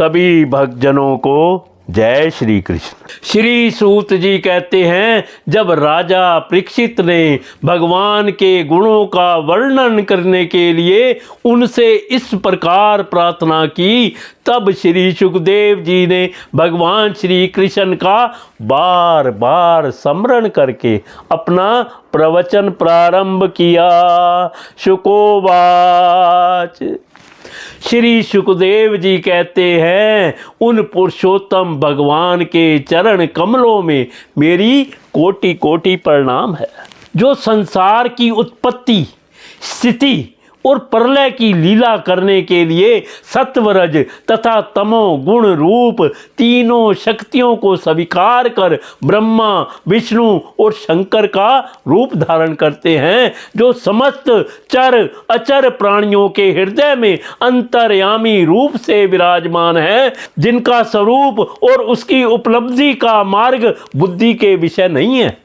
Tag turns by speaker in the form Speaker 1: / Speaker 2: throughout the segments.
Speaker 1: सभी भक्तजनों को जय श्री कृष्ण। श्री सूत जी कहते हैं, जब राजा परीक्षित ने भगवान के गुणों का वर्णन करने के लिए उनसे इस प्रकार प्रार्थना की, तब श्री सुखदेव जी ने भगवान श्री कृष्ण का बार बार स्मरण करके अपना प्रवचन प्रारंभ किया। शुकोवाच। श्री सुखदेव जी कहते हैं, उन पुरुषोत्तम भगवान के चरण कमलों में मेरी कोटि कोटि प्रणाम है, जो संसार की उत्पत्ति, स्थिति और प्रलय की लीला करने के लिए सत्वरज तथा तमो गुण रूप तीनों शक्तियों को स्वीकार कर ब्रह्मा, विष्णु और शंकर का रूप धारण करते हैं, जो समस्त चर अचर प्राणियों के हृदय में अंतर्यामी रूप से विराजमान है, जिनका स्वरूप और उसकी उपलब्धि का मार्ग बुद्धि के विषय नहीं है,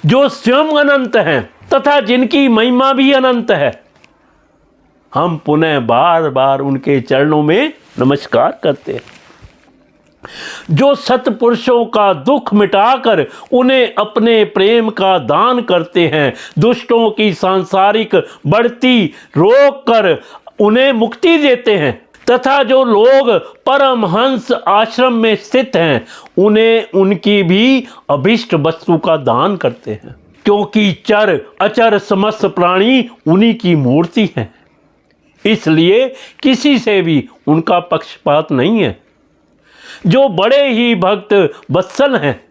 Speaker 1: जो स्वयं अनंत हैं तथा जिनकी महिमा भी अनंत है। हम पुनः बार बार उनके चरणों में नमस्कार करते हैं, जो सत्पुरुषों का दुख मिटाकर उन्हें अपने प्रेम का दान करते हैं, दुष्टों की सांसारिक बढ़ती रोक कर उन्हें मुक्ति देते हैं, तथा जो लोग परमहंस आश्रम में स्थित हैं उन्हें उनकी भी अभिष्ट वस्तु का दान करते हैं, क्योंकि चर अचर समस्त प्राणी उन्हीं की मूर्ति हैं, इसलिए किसी से भी उनका पक्षपात नहीं है। जो बड़े ही भक्त वत्सल हैं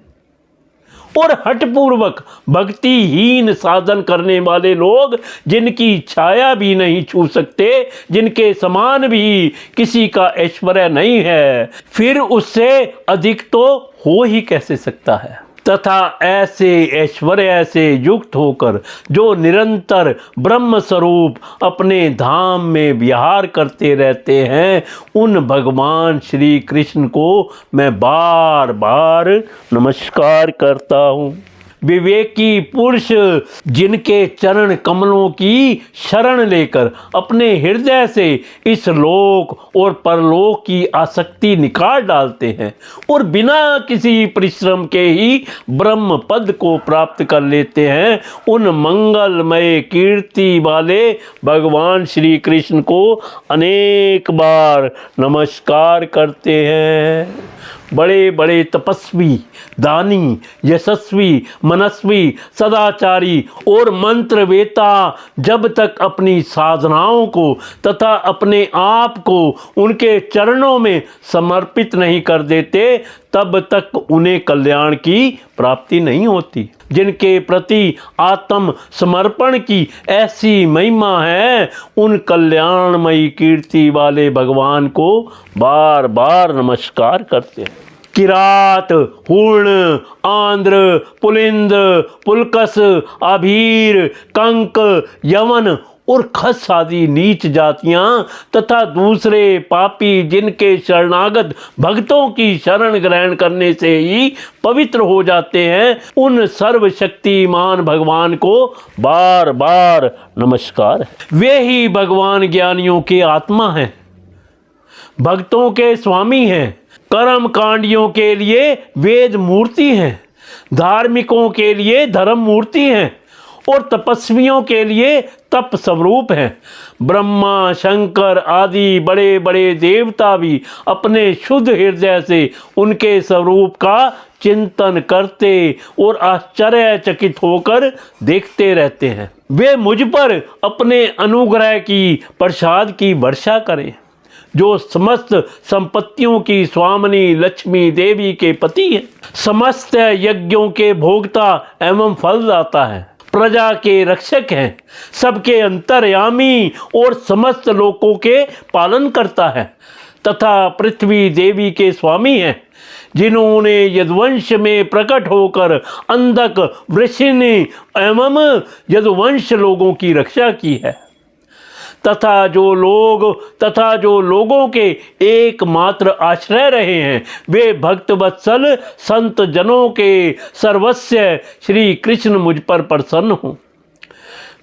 Speaker 1: और हठपूर्वक भक्तिहीन साधन करने वाले लोग, जिनकी छाया भी नहीं छू सकते, जिनके समान भी किसी का ऐश्वर्य नहीं है, फिर उससे अधिक तो हो ही कैसे सकता है। तथा ऐसे ऐश्वर्य से युक्त होकर जो निरंतर ब्रह्म स्वरूप अपने धाम में विहार करते रहते हैं, उन भगवान श्री कृष्ण को मैं बार बार नमस्कार करता हूँ। विवेकी पुरुष जिनके चरण कमलों की शरण लेकर अपने हृदय से इस लोक और परलोक की आसक्ति निकाल डालते हैं और बिना किसी परिश्रम के ही ब्रह्म पद को प्राप्त कर लेते हैं, उन मंगलमय कीर्ति वाले भगवान श्री कृष्ण को अनेक बार नमस्कार करते हैं। बड़े बड़े तपस्वी, दानी, यशस्वी, मनस्वी, सदाचारी और मंत्रवेता जब तक अपनी साधनाओं को तथा अपने आप को उनके चरणों में समर्पित नहीं कर देते, तब तक उन्हें कल्याण की प्राप्ति नहीं होती। जिनके प्रति आत्म समर्पण की ऐसी महिमा है, उन कल्याणमयी कीर्ति वाले भगवान को बार बार नमस्कार करते हैं। किरात, हूर्ण, आंध्र, पुलिंद, पुलकस, आभीर, कंक, यवन और खस आदि नीच जातियां तथा दूसरे पापी जिनके शरणागत भक्तों की शरण ग्रहण करने से ही पवित्र हो जाते हैं, उन सर्वशक्तिमान भगवान को बार बार नमस्कार है। वे ही भगवान ज्ञानियों की आत्मा हैं, भक्तों के स्वामी हैं, कर्म कांडियों के लिए वेद मूर्ति हैं, धार्मिकों के लिए धर्म मूर्ति हैं और तपस्वियों के लिए तप स्वरूप हैं। ब्रह्मा, शंकर आदि बड़े बड़े देवता भी अपने शुद्ध हृदय से उनके स्वरूप का चिंतन करते और आश्चर्यचकित होकर देखते रहते हैं। वे मुझ पर अपने अनुग्रह की प्रसाद की वर्षा करें, जो समस्त संपत्तियों की स्वामिनी लक्ष्मी देवी के पति हैं, समस्त यज्ञों के भोक्ता एवं फलदाता है, प्रजा के रक्षक हैं, सबके अंतर्यामी और समस्त लोकों के पालन करता है, तथा पृथ्वी देवी के स्वामी हैं, जिन्होंने यदुवंश में प्रकट होकर अंधक, वृषिणी एवं यदुवंश लोगों की रक्षा की है, तथा जो लोगों के एकमात्र आश्रय रहे हैं, वे भक्तवत्सल संत जनों के सर्वस्व श्री कृष्ण मुझ पर प्रसन्न हों।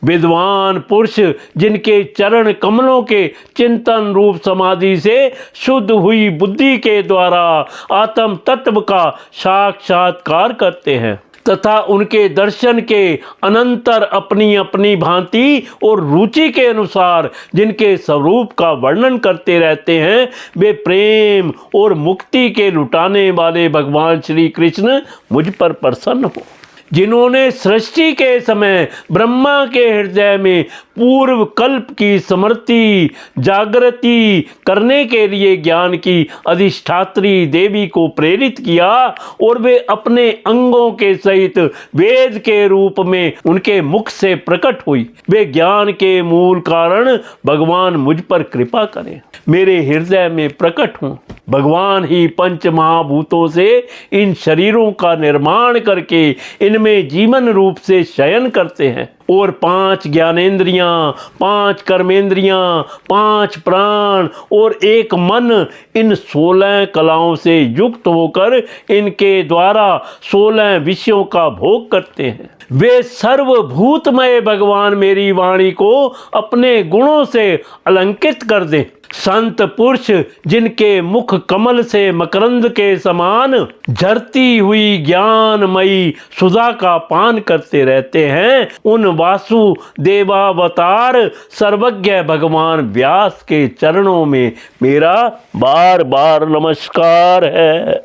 Speaker 1: विद्वान पुरुष जिनके चरण कमलों के चिंतन रूप समाधि से शुद्ध हुई बुद्धि के द्वारा आत्म तत्व का साक्षात्कार करते हैं तथा उनके दर्शन के अनंतर अपनी अपनी भांति और रुचि के अनुसार जिनके स्वरूप का वर्णन करते रहते हैं, वे प्रेम और मुक्ति के लुटाने वाले भगवान श्री कृष्ण मुझ पर प्रसन्न हो। जिन्होंने सृष्टि के समय ब्रह्मा के हृदय में पूर्व कल्प की स्मृति जागृति करने के लिए ज्ञान की अधिष्ठात्री देवी को प्रेरित किया और वे अपने अंगों के सहित वेद के रूप में उनके मुख से प्रकट हुई, वे ज्ञान के मूल कारण भगवान मुझ पर कृपा करें, मेरे हृदय में प्रकट हों। भगवान ही पंच महाभूतों से इन शरीरों का निर्माण करके इनमें जीवन रूप से शयन करते हैं और 5 ज्ञानेंद्रियां, 5 कर्मेंद्रियां, 5 प्राण और 1 मन इन 16 कलाओं से युक्त होकर इनके द्वारा 16 विषयों का भोग करते हैं। वे सर्वभूतमय भगवान मेरी वाणी को अपने गुणों से अलंकित कर दें। संत पुरुष जिनके मुख कमल से मकरंद के समान झरती हुई ज्ञानमयी सुधा का पान करते रहते हैं, उन वासुदेवावतार सर्वज्ञ भगवान व्यास के चरणों में मेरा बार बार नमस्कार है।